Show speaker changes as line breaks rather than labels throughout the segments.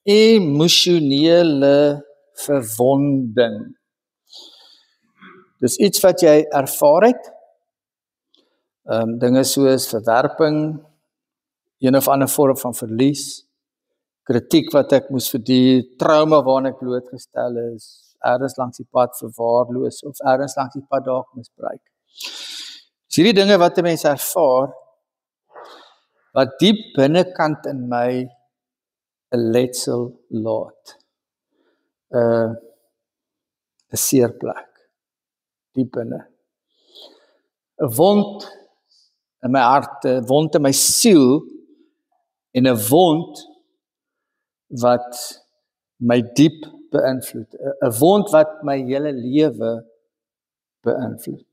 Emosionele verwonding. Dis iets wat jy ervaar het. Dinge soos verwerping, een of ander vorm van verlies, kritiek wat ek moes verduur, trauma waarna ek blootgestel is, ergens langs die pad verwaarloos of ergens langs die pad dalk misbruik. Dis hierdie dinge wat 'n mens ervaar, wat diep binnekant in my 'n letsel laat. 'n seerplek, diep binne. 'n wond in my hart, 'n wond in my siel, en 'n wond wat my diep beïnvloed. 'n wond wat my hele lewe beïnvloed.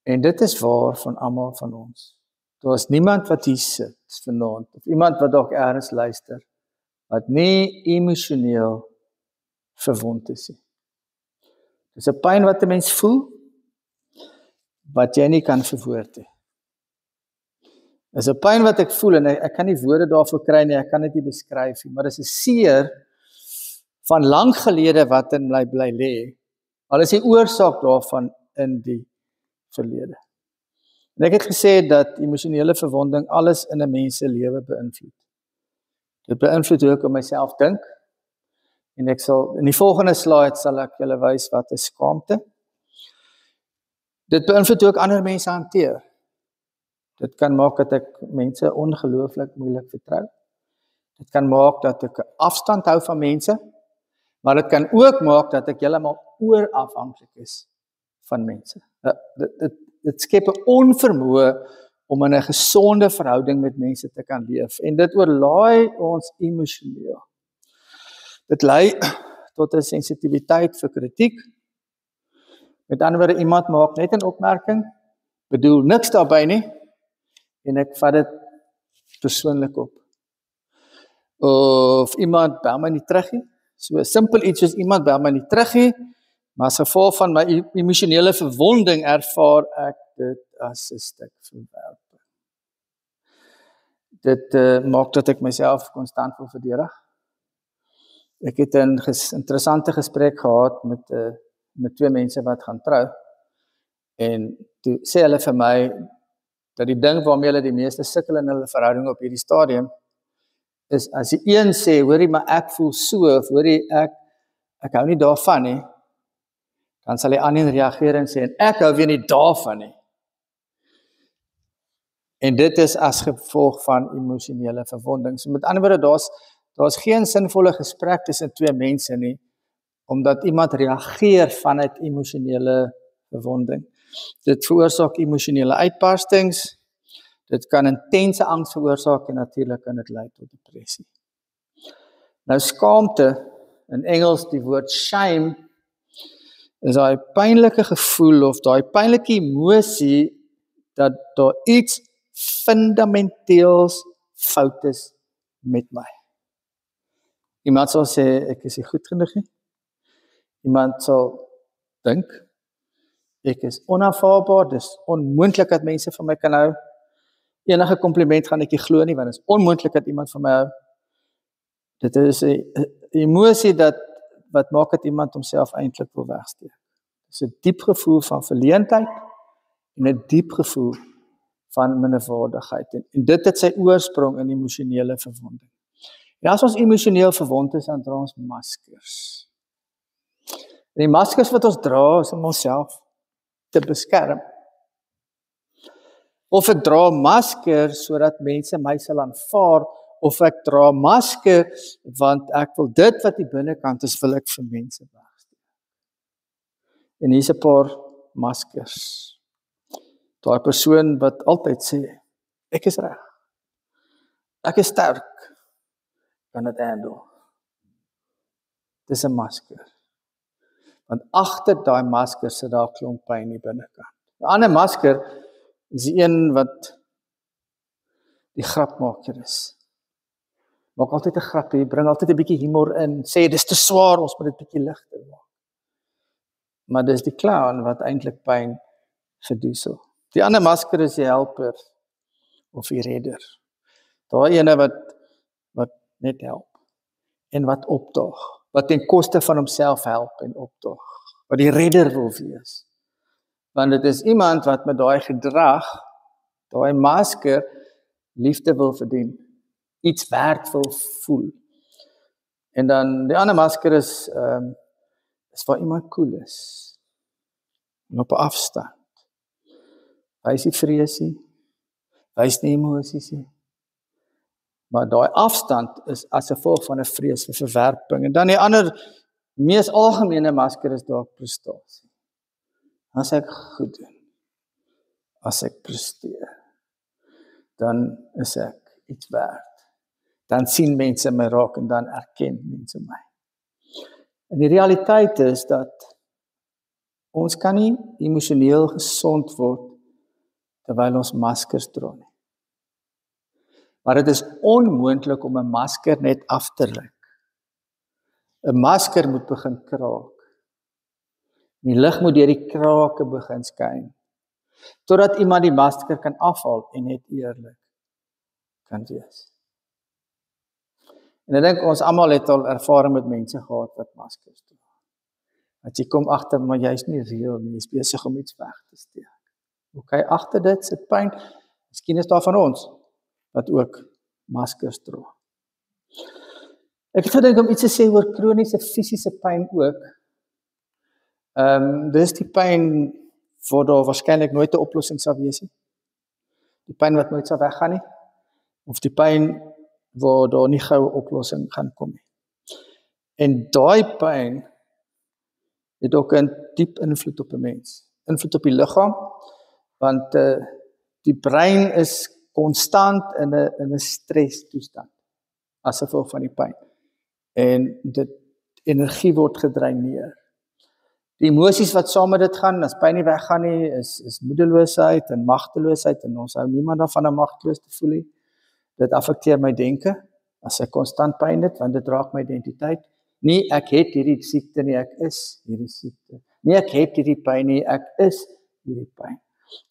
En dit is waar van almal van ons. Daar is niemand wat hier sit vanaand, of iemand wat dalk ergens luister, wat nie emosioneel verwond is nie. Dis 'n pyn wat 'n mens voel, wat jy nie kan verwoord nie. Dis 'n pyn wat ek voel, en ek kan nie woorde daarvoor kry nie, ek kan dit nie beskryf nie, maar dis 'n seer van lank gelede wat in my bly lê, al is die oorsaak daarvan in die verlede. En ek het gesê dat emosionele verwonding alles in 'n mens se lewe beïnvloed. Dit beïnvloed hoe ek oor myself dink, en ek sal in die volgende slide sal ek julle wys wat is skaamte. Dit beïnvloed hoe ek ander mense hanteer. Dit kan maak dat ek mense ongelooflik moeilik vertrou. Dit kan maak dat ek 'n afstand hou van mense, maar dit kan ook maak dat ek heeltemal oorafhanklik is van mense. Dit skep 'n onvermoë om in 'n gesonde verhouding met mense te kan leef, en dit oorlaai ons emosioneel. Dit lei tot 'n sensitiwiteit vir kritiek. Met ander woorde, iemand maak net 'n opmerking, bedoel niks daarbey nie, en ek vat dit persoonlik op. Of iemand bel my nie terug nie. So simpel iets soos iemand bel my nie terug nie, maar as gevolg van my emosionele verwonding ervaar ek dit as 'n stuk verwerping. Dit maak dat ek myself konstant wil verdedig. Ek het 'n interessante gesprek gehad met twee mense wat gaan trou, en toe sê hulle vir my dat die ding waarmee hulle die meeste sukkel in hulle verhouding op hierdie stadium is as die een sê, hoorie, maar ek voel so, of hoorie, ek hou nie daarvan nie, dan sal die ander reageer en sê, ek hou weer nie daarvan nie. En dit is as gevolg van emosionele verwonding. So met ander woorde, daar's geen sinvolle gesprek tussen twee mense nie, omdat iemand reageer vanuit emosionele verwonding. Dit veroorsaak emosionele uitbarstings, dit kan intense angs veroorsaak, en natuurlik kan dit lei tot depressie. Nou skaamte, in Engels die woord shame, is daai pynlike gevoel of daai pynlike emosie dat daar iets fundamenteels fout is met my. Iemand sal sê, ek is nie goed genoeg nie. Iemand sal dink, ek is onaanvaarbaar, dis onmoontlik dat mense van my kan hou. Enige compliment gaan ek nie glo nie, want dit is onmoontlik dat iemand van my hou. Dit is 'n emosie wat maak dat iemand homself eintlik wil wegsteek. Dit is 'n diep gevoel van verleentheid en 'n diep gevoel van minderwaardigheid. En dit het sy oorsprong in emosionele verwonding. En as ons emosioneel verwond is, dan dra ons maskers. En die maskers wat ons dra, is om onsself te beskerm. Of ek dra 'n masker sodat mense my sal aanvaar, of ek dra 'n masker want ek wil dit wat die binnekant is, wil ek vir mense wegsteek. En hier's 'n paar maskers. Daai persoon wat altyd sê, ek is reg. Ek is sterk. Kan dit handle. Dis 'n masker. Want agter daai masker sit daar 'n klomp pyn in die binnekant. 'n ander masker is die een wat die grapmaker is. Maak altyd 'n grapie, bring altyd 'n bietjie humor in, sê dis te swaar, ons moet dit bietjie ligter maak. Maar dis die clown wat eintlik pyn verdoesel. Die ander masker is die helper of die redder. Daai ene wat net help en wat opdaag, wat ten koste van homself help en opdaag, wat die redder wil wees. Want dit is iemand wat met daai gedrag, daai masker, liefde wil verdien, iets werd wil voel. En dan die ander masker is waar iemand cool is, en op 'n afstand. Wys nie vrees nie, wys nie emosies nie. Maar daai afstand is as gevolg van 'n vrees vir verwerping. En dan die ander, mees algemene masker is dalk prestasie. As ek goed doen, as ek presteer, dan is ek iets werd. Dan sien mense my raak en dan erken mense my. En die realiteit is dat ons kan nie emosioneel gesond word terwyl ons maskers dra nie. Maar dit is onmoontlik om 'n masker net af te ruk. 'n Masker moet begin kraak. Die lig moet deur die krake begin skyn, totdat iemand die masker kan afhaal en net eerlik kan wees. En ek dink ons almal het al ervaring met mense gehad wat maskers dra. Dat jy kom agter, maar jy's nie reël nie, jy's besig om iets weg te steek. Okay, agter dit sit pyn. Miskien is daar van ons wat ook maskers dra. Ek het gedink om iets te sê oor kroniese fisiese pyn ook. Dis die pyn waar daar waarskynlik nooit 'n oplossing sal wees nie. Die pyn wat nooit sal weggaan nie. Of die pyn waar daar nie gou 'n oplossing gaan kom nie. En daai pyn het ook 'n diep invloed op 'n mens. Invloed op die liggaam, want die brein is konstant in 'n stresstoestand as gevolg van die pyn. En dit energie word gedreineer. Die emosies wat saam met dit gaan, as pyn nie weggaan nie, is moedeloosheid en magteloosheid, en ons hou niemand daarvan om magteloos te voel nie. Dit affekteer my denke, as ek konstant pyn het, want dit raak my identiteit. Nie ek het hierdie siekte nie, ek is hierdie siekte. Nie ek het hierdie pyn nie, ek is hierdie pyn.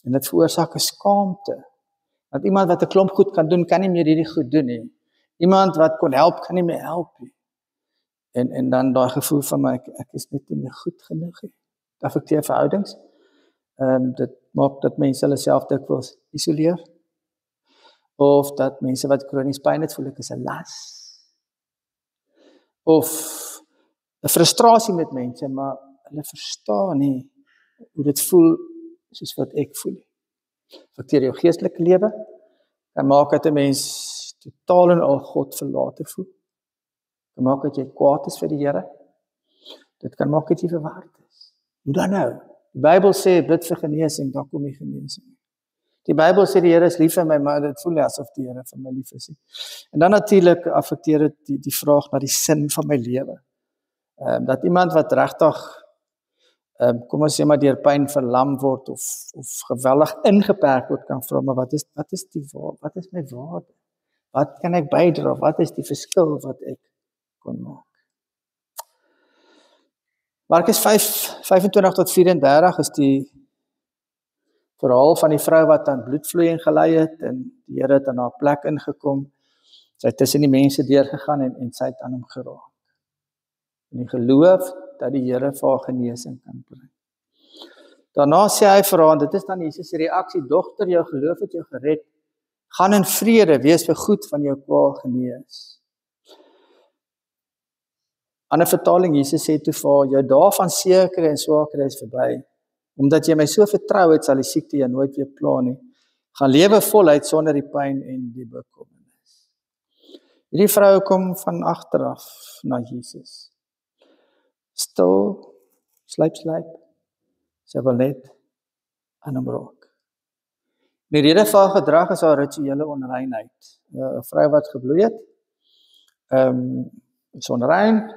En dit veroorsaak 'n skaamte. Want iemand wat 'n klomp goed kan doen, kan nie meer hierdie goed doen nie. Iemand wat kon help, kan nie meer help nie. En dan daai gevoel van my, ek is net nie meer goed genoeg nie. Dit affekteer verhoudings. Dit maak dat mense hulle self dikwels isoleer. Of dat mense wat kronies pyn het, voel ek is 'n las. Of 'n frustrasie met mense, maar hulle verstaan nie hoe dit voel soos wat ek voel nie. Affekteer jou geestelike lewe, kan maak dat 'n mens totaal en al God verlate voel. Kan maak dat jy kwaad is vir die Here. Dit kan maak dat jy verward is. Hoe dan nou? Die Bybel sê bid vir genesing, dan kom die genesing. Die Bybel sê die Here is lief vir my, maar dit voel nie asof die Here vir my lief is nie. En dan natuurlik affekteer dit die vraag na die sin van my lewe. Dat iemand wat regtig kom ons sê maar deur pyn verlam word of geweldig ingeperk word, kan vra, maar wat is my waarde? Wat kan ek bydra? Wat is die verskil wat ek kon maak? Markus 5:25-34 is die verhaal van die vrou wat aan bloedvloeiing gelei het, en die Here het aan haar plek ingekom. Sy het tussen die mense deurgegaan en sy het aan hom geraak. En die geloof dat die Here vir haar genesing kan bring. Daarna sê hy vir haar, dit is dan Jesus se reaksie, dogter, jou geloof het jou gered, gaan in vrede, wees vergoed van jou kwaal genees. Ander vertaling, Jesus sê toe vir haar, jou dae van sekerheid en swaarkry is verby. Omdat jy my so vertrou het, sal die siekte jou nooit weer pla nie. Gaan lewe voluit sonder die pyn en die bekommernis. Hierdie vrou kom van agteraf na Jesus. Stil, slyp. Sy wil net aan hom raak. Die rede vir haar gedrag is haar rituele onreinheid. 'n Vrou wat gebloei het, is onrein,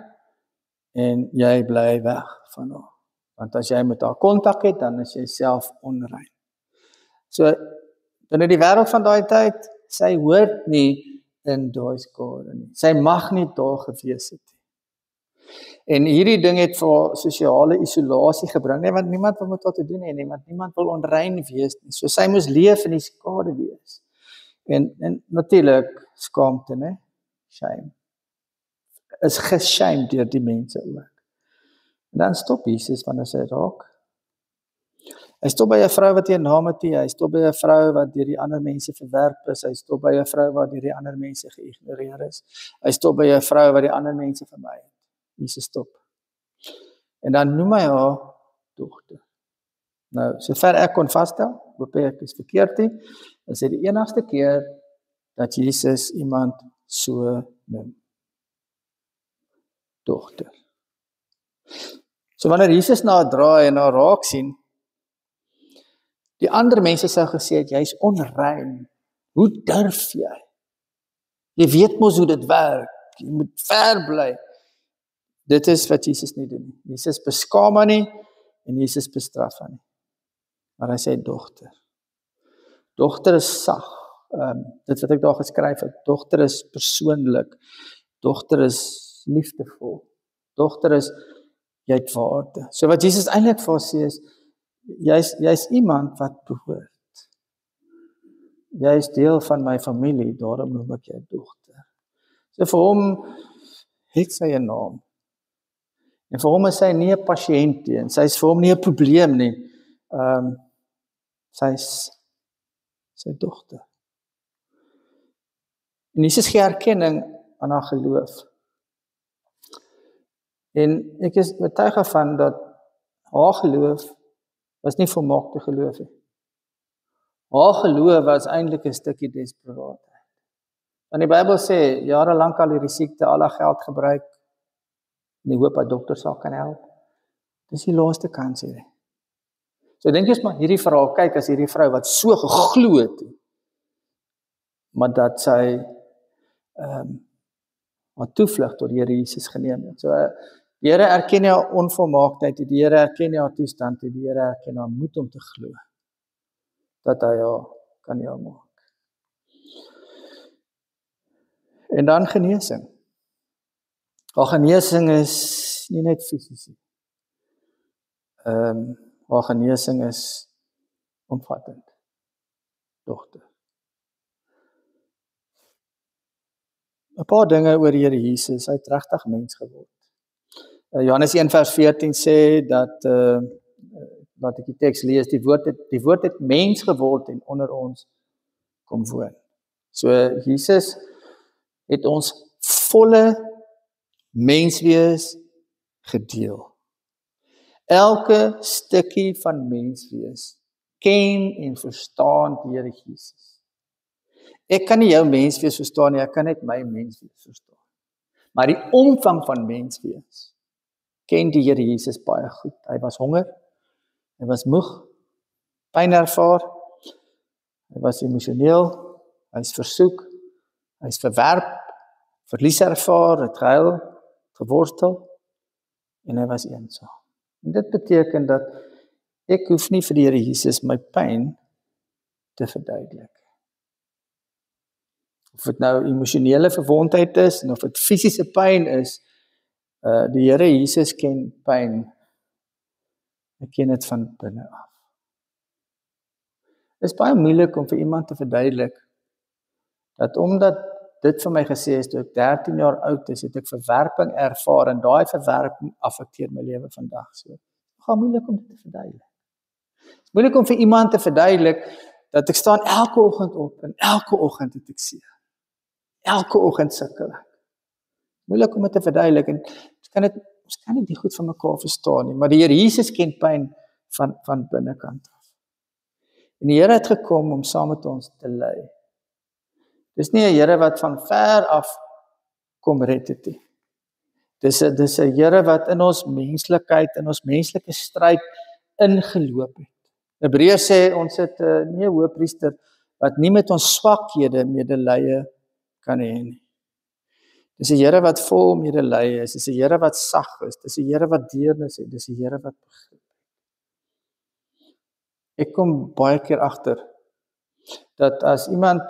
en jy bly weg van haar. Want as jy met haar kontak het, dan is jy self onrein. So, binne die wêreld van daai tyd, sy hoort nie in daai skare nie. Sy mag nie daar gewees het nie. En hierdie ding het vir sosiale isolasie gebring, want niemand wil met haar te doen hê nie, want niemand wil onrein wees nie. So sy moes leef in die skade wees. En natuurlik skaamte, né? Shame. is geshamed deur die mense ook. En dan stop Jesus wanneer sy raak. Hy stop by 'n vrou wat een naam het, hy stop by 'n vrou wat deur die ander mense verwerp is, hy stop by 'n vrou wat deur die ander mense geïgnoreer is, hy stop by 'n vrou wat die ander mense vermy het. Jesus stop. En dan noem hy haar dogter. Nou, sover ek kon vasstel, hoop ek is verkeerd nie, is dit die enigste keer dat Jesus iemand so noem. Dogter. So wanneer Jesus na haar draai en haar raak sien, die ander mense sou gesê het, jy's onrein. Hoe durf jy? Jy weet mos hoe dit werk. Jy moet ver bly. Dit is wat Jesus nie doen. Jesus beskaam haar nie en Jesus bestraf haar nie. Maar hy sê dogter. Dogter is sag. Dit wat ek daar geskryf het. Dogter is persoonlik. Dogter is liefdevol. Dogter is, jy het waarde. So wat Jesus eintlik vir haar sê is, jy's iemand wat behoort. Jy is deel van my familie, daarom noem ek jou dogter. So vir hom het sy 'n naam. En vir hom is sy nie 'n pasiënt nie, en sy is vir hom nie 'n probleem nie. Sy is sy dogter. En Jesus gee erkenning aan haar geloof. En ek is oortuig van dat haar geloof was nie volmaakte geloof nie. Haar geloof was eintlik 'n stukkie desperaatheid. Want die Bybel sê, jarelank al hierdie siekte, al haar geld gebruik, en die hoop dat dokters haar kan help. Dis die laaste kans hierdie. So dink jy maar hierdie verhaal, kyk as hierdie vrou wat so geglo het, maar dat sy haar toevlug tot die Here Jesus geneem het. So die Here erken haar onvolmaaktheid, die Here erken haar toestand, die Here erken haar moed om te glo dat hy haar kan heel maak. En dan genesing. Haar genesing is nie net fisies nie. Haar genesing is omvattend. Dogter. 'n Paar dinge oor die Here Jesus, hy het regtig mens geword. Johannes 1 vers 14 sê dat, wat ek die teks lees, die woord het mens geword en onder ons kom woon. So Jesus het ons volle menswees gedeel. Elke stukkie van menswees ken en verstaan die Here Jesus. Ek kan nie jou menswees verstaan nie, ek kan net my menswees verstaan. Maar die omvang van menswees ken die Here Jesus baie goed. Hy was honger, hy was moeg, pyn ervaar, hy was emosioneel, hy is versoek, hy is verwerp, verlies ervaar, het gehuil, geworstel, en hy was eensaam. En dit beteken dat ek hoef nie vir die Here Jesus my pyn te verduidelik. Of dit nou emosionele verwondheid is, en of dit fisiese pyn is, die Here Jesus ken pyn. Hy ken dit van binne af. Dit is baie moeilik om vir iemand te verduidelik, dat omdat dit vir my gesê is, toe ek 13 jaar oud is, het ek verwerping ervaar, en daai verwerping affekteer my lewe vandag. So, dit gaan moeilik om dit te verduidelik. Het is moeilik om vir iemand te verduidelik, dat ek staan elke oggend op, en elke oggend het ek seer. Elke oggend sukkel ek. Moeilik om dit te verduidelik, en ons kan nie die goed van mekaar verstaan nie, maar die Here Jesus ken pyn van binnekant af. En die Here het gekom om saam met ons te ly. Dis nie 'n Here wat van ver af kom red het nie. Dis 'n Here wat in ons menslikheid, in ons menslike stryd ingeloop het. Hebreërs sê ons het nie 'n hoëpriester wat nie met ons swakhede medelee kan hê nie. Dis 'n Here wat vol medelee is, dis 'n Here wat sag is, dis 'n Here wat deernis het, dis 'n Here wat begrip. Ek kom baie keer agter dat as iemand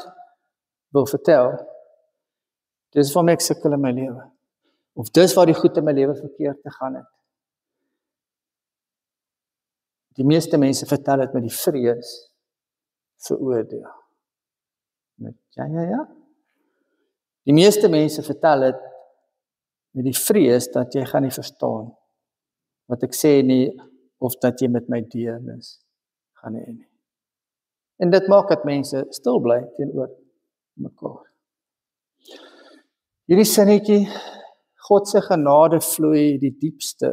wil vertel, dis waar ek sukkel in my lewe, of dis waar die goed in my lewe verkeerd te gaan het. Die meeste mense vertel dit met die vrees veroordeel. Met ja. Die meeste mense vertel dit met die vrees dat jy gaan nie verstaan wat ek sê nie, of dat jy met my deernis gaan hê nie. En dit maak dat mense stil bly teenoor mekaar. Hierdie sinnetjie, God se genade vloei die diepste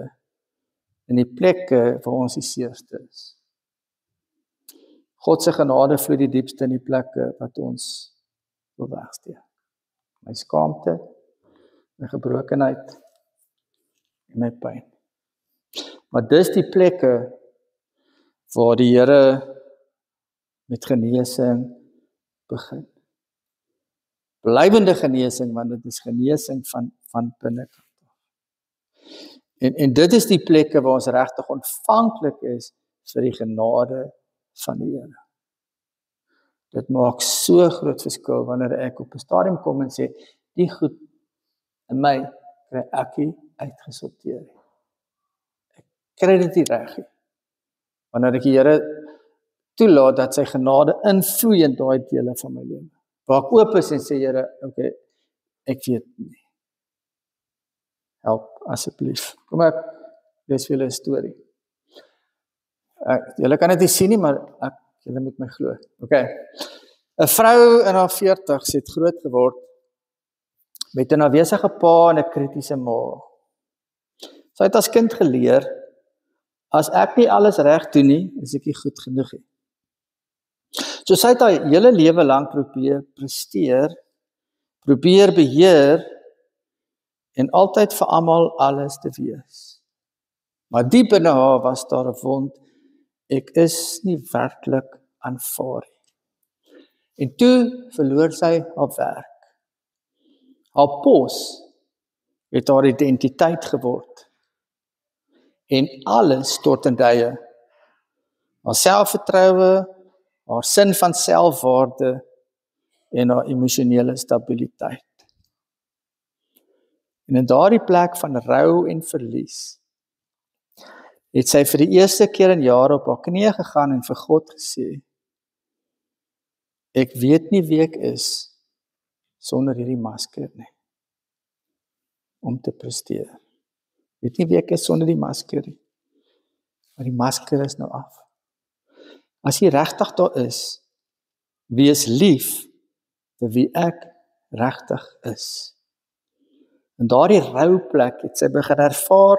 in die plekke waar ons die seerste is. God se genade vloei die diepste in die plekke wat ons wil wegsteek. My skaamte, my gebrokenheid en my pyn. Maar dis die plekke waar die Here met genesing begin. Blywende genesing, want dit is genesing van binnekant. En dit is die plekke waar ons regtig ontvanklik is vir die genade van die Here. Dit maak so groot verskil wanneer ek op 'n stadium kom en sê, die goed in my kry ek nie uitgesorteer nie. Ek kry dit nie reg nie. Wanneer ek die Here toelaat dat sy genade invloei in daai dele van my lewe. Waar ek oop is en sê, Here, okay, ek weet nie. Help asseblief. Kom ek lees vir julle 'n storie. Julle kan dit nie sien nie, maar julle moet my glo. Okay. 'n Vrou in haar 40's het groot geword met 'n afwesige pa en 'n kritiese ma. Sy het as kind geleer, as ek nie alles reg doen nie, is ek nie goed genoeg nie. So sy het haar hele lewe lank probeer presteer, probeer beheer en altyd vir almal alles te wees. Maar diep in haar was daar 'n wond, ek is nie werklik aanvaar nie. En toe verloor sy haar werk. Haar pos het haar identiteit geword. En alles stort in duie. Haar selfvertroue, haar sin van selfwaarde en haar emosionele stabiliteit. En in daardie plek van rou en verlies, het sy vir die eerste keer in jare op haar knieë gegaan en vir God gesê, ek weet nie wie ek is sonder hierdie masker nie, om te presteer. Ek weet nie wie ek is sonder die masker nie, maar die masker is nou af. As jy regtig daar is, wees lief vir wie ek regtig is. In daardie rouplek het sy begin ervaar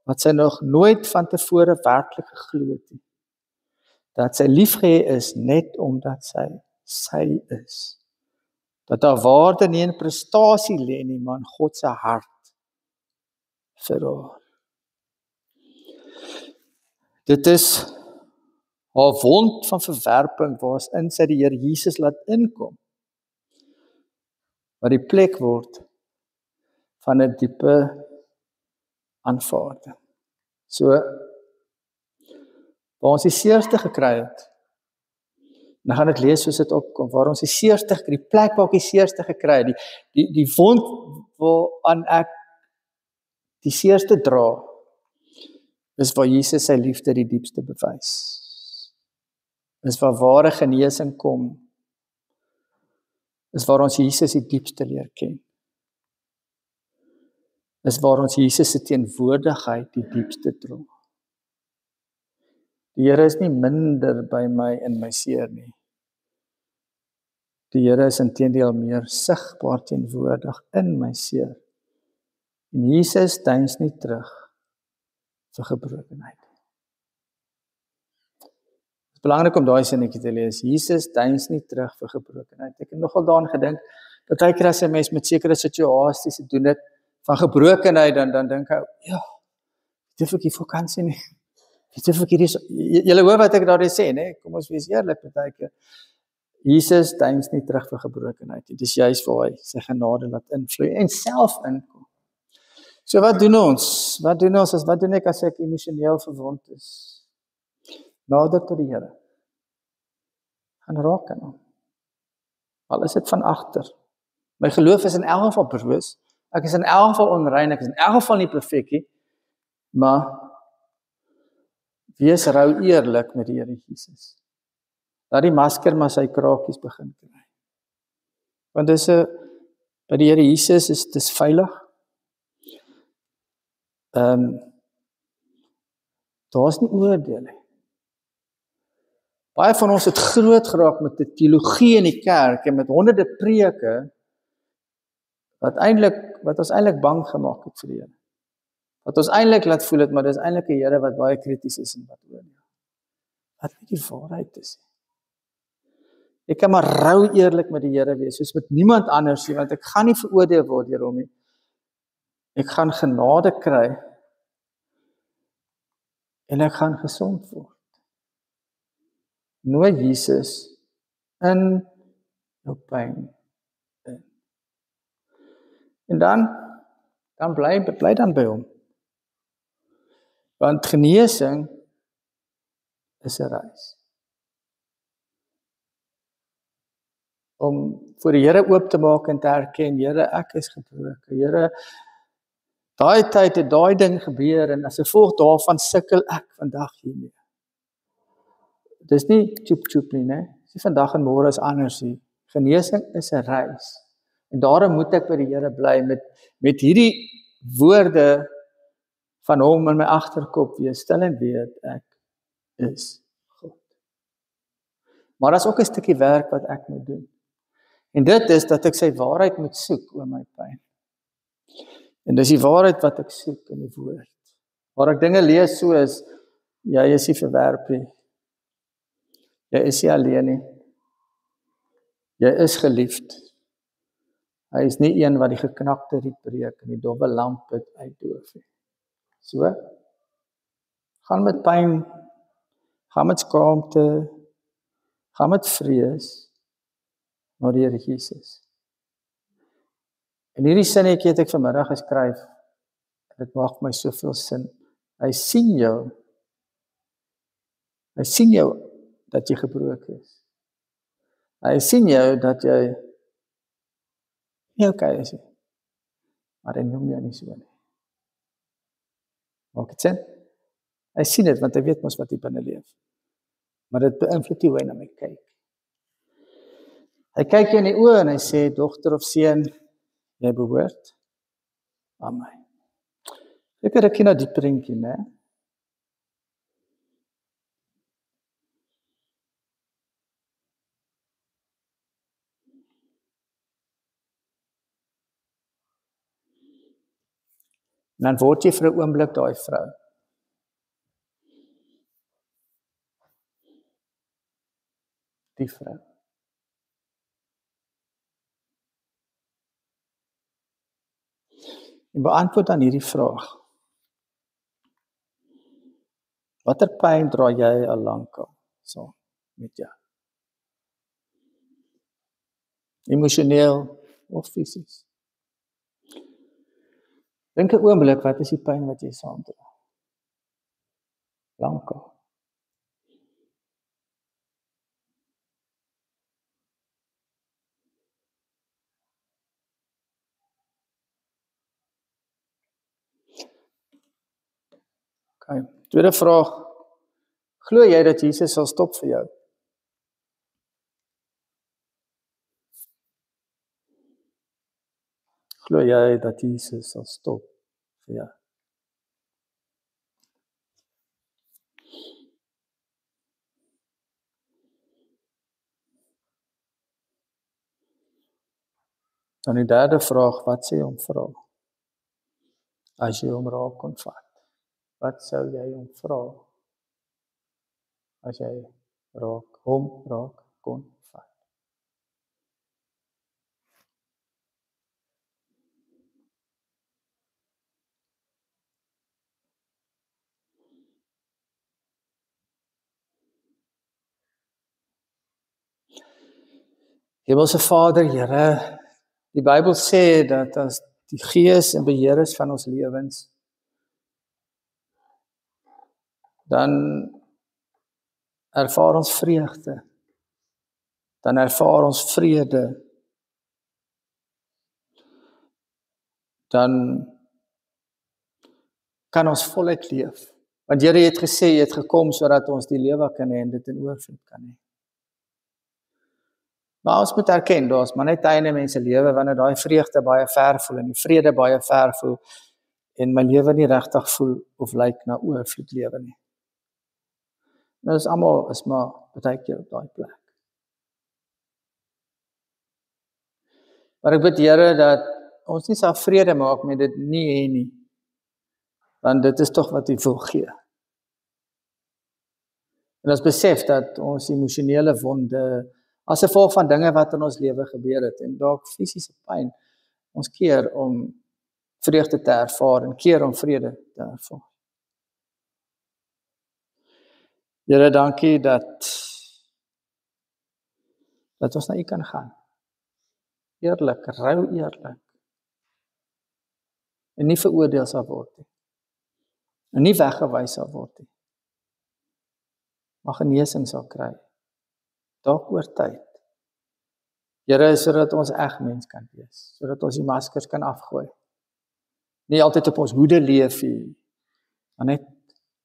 wat sy nog nooit van tevore werklik geglo het nie. Dat sy liefgehê is net omdat sy is. Dat haar waarde nie in prestasie lê nie, maar in God se hart vir haar. Dit is haar wond van verwerping waarin sy die Here Jesus laat inkom, wat die plek word van 'n diepe aanvaarding. So, waar ons die seerste gekry het, dan gaan ek lees soos dit opkom, waar ons die seerste gekry, die plek waar ek die seerste gekry het, die wond waaraan ek die seerste dra, is waar Jesus sy liefde die diepste bewys. Is waar ware genesing kom, is waar ons Jesus die diepste leer ken. Is waar ons Jesus se teenwoordigheid die diepste dra. Die Here is nie minder by my in my seer nie. Die Here is inteendeel meer sigbaar teenwoordig in my seer. En Jesus deins nie terug vir gebrokenheid. Het is belangrik om daai sinnetjie te lees. Jesus deins nie terug vir gebrokenheid. Ek het nogal daaraan gedink, partykeer as 'n mens met sekere situasies doen dit van gebrokenheid, dan dink ek, ja, weet ek hier vakansie nie. Weet ek hierdie, julle hoor wat ek daar sê, né? Kom ons wees eerlik partykeer. Jesus deins nie terug vir gebrokenheid. Dit is juist waar hy sy genade laat invloei en self inkom. So wat doen ons? Wat doen ek as ek emosioneel verwond is? Nader tot die Here. Gaan raak aan hom. Al is dit van agter. My geloof is in elk geval broos. Ek is in elk geval onrein, ek is in elk geval nie perfek nie, maar wees rou eerlik met die Here Jesus. Laat die masker maar sy kraakies begin kry. Want by die Here Jesus is dit veilig. Daar's nie oordeel nie. Baie van ons het groot geraak met die teologie in die kerk en met honderde preke wat ons eintlik bang gemaak het vir die Here. Wat ons eintlik laat voel het, maar dis eintlik 'n Here wat baie krities is en wat oordeel. Wat nie die waarheid is. Ek kan maar rou eerlik met die Here wees, soos met niemand anders nie, want ek gaan nie veroordeel word deur hom nie. Ek gaan genade kry en ek gaan gesond word. Nooi Jesus in jou pyn in. En dan bly dan by hom. Want genesing is 'n reis. Om voor die Here oop te maak en te erken, Here, ek is gebroken. Here, daai tyd het daai ding gebeur en as gevolg daarvan sukkel ek vandag hiermee. Dis nie tjoep nie, né? Dis vandag en môre is anders nie. Genesing is 'n reis. En daarom moet ek by die Here bly met hierdie woorde van hom in my agterkop wees, stil en weet ek is God. Maar daar's ook 'n stukkie werk wat ek moet doen. En dit is dat ek sy waarheid moet soek oor my pyn. En dis die waarheid wat ek soek in die woord. Waar ek dinge lees soos, jy is nie verwerp nie. Jy is nie alleen nie. Jy is geliefd. Hy is nie een wat die geknakte riet breek en die dowwe lamp uitdoof nie. So, gaan met pyn, gaan met skaamte, gaan met vrees, na die Here Jesus. En hierdie sinnetjie het ek vanmiddag geskryf, en dit maak my soveel sin. Hy sien jou dat jy gebroken is. Hy sien jou dat jy nie okay is nie, maar hy noem jou nie so nie. Maak dit sin? Hy sien dit, want hy weet mos wat hy binne leef. Maar dit beïnvloed hoe hy na my kyk. Hy kyk jou in die oë en hy sê, dogter of seun, jy behoort aan my. Ek het 'n die prentjie, né? En dan word jy vir 'n oomblik daai vrou. Die vrou. En beantwoord dan hierdie vraag. Watter pyn dra jy al lankal saam met jou? Emosioneel of fisies? Dink 'n oomblik, wat is die pyn wat jy saamdra? Lankal. Okay. Tweede vraag. Glo jy dat Jesus sal stop vir jou? Glo jy dat Jesus sal stop vir jou? Dan die derde vraag, wat sê hom vra? As jy hom raak kon vat, wat sou jy hom vra? As jy hom raak kon vat. Hemelse Vader, Here, die Bybel sê dat as die Gees in beheer is van ons lewens, dan ervaar ons vreugde, dan ervaar ons vrede, dan kan ons voluit leef. Want Here het gesê, jy het gekom sodat ons die lewe kan hê en dit in oorvloed kan hê. Maar ons moet erken, daar's maar net tye in mense lewe wanneer daai vreugde baie ver voel en die vrede baie ver voel en my lewe nie regtig voel of lyk na oorvloed lewe nie. Nou is almal is maar baie keer op daai plek. Maar ek bid Here dat ons nie sal vrede maak met dit nie hê nie, want dit is tog wat U wil gee. En ons besef dat ons emosionele wonde, as gevolg van dinge wat in ons lewe gebeur het, en dalk fisiese pyn, ons keer om vreugde te ervaar en keer om vrede te ervaar. Here, dankie dat ons na U kan gaan. Eerlik, rou eerlik. En nie veroordeel sal word nie. En nie weggewys sal word nie. Maar genesing sal kry. Dalk oor tyd. Here, sodat ons eg mens kan wees, sodat ons die maskers kan afgooi. Nie altyd op ons hoede leef nie, maar net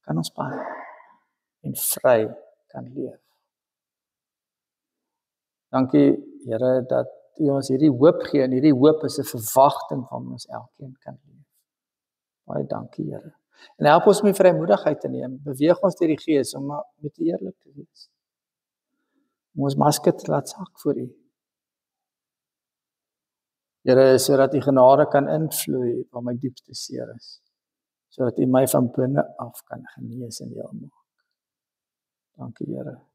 kan ons paai en vry kan leef. Dankie, Here, dat U ons hierdie hoop gee, en hierdie hoop is 'n verwagting van ons elkeen kan leef. Baie dankie, Here. En help ons om die vrymoedigheid te neem, beweeg ons deur die Gees om met U eerlik te wees. Om ons masker te laat sak voor U. Here, sodat U genade kan invloei waar my diepste seer is, sodat U my van binne af kan genees en heel maak. Dankie, Here.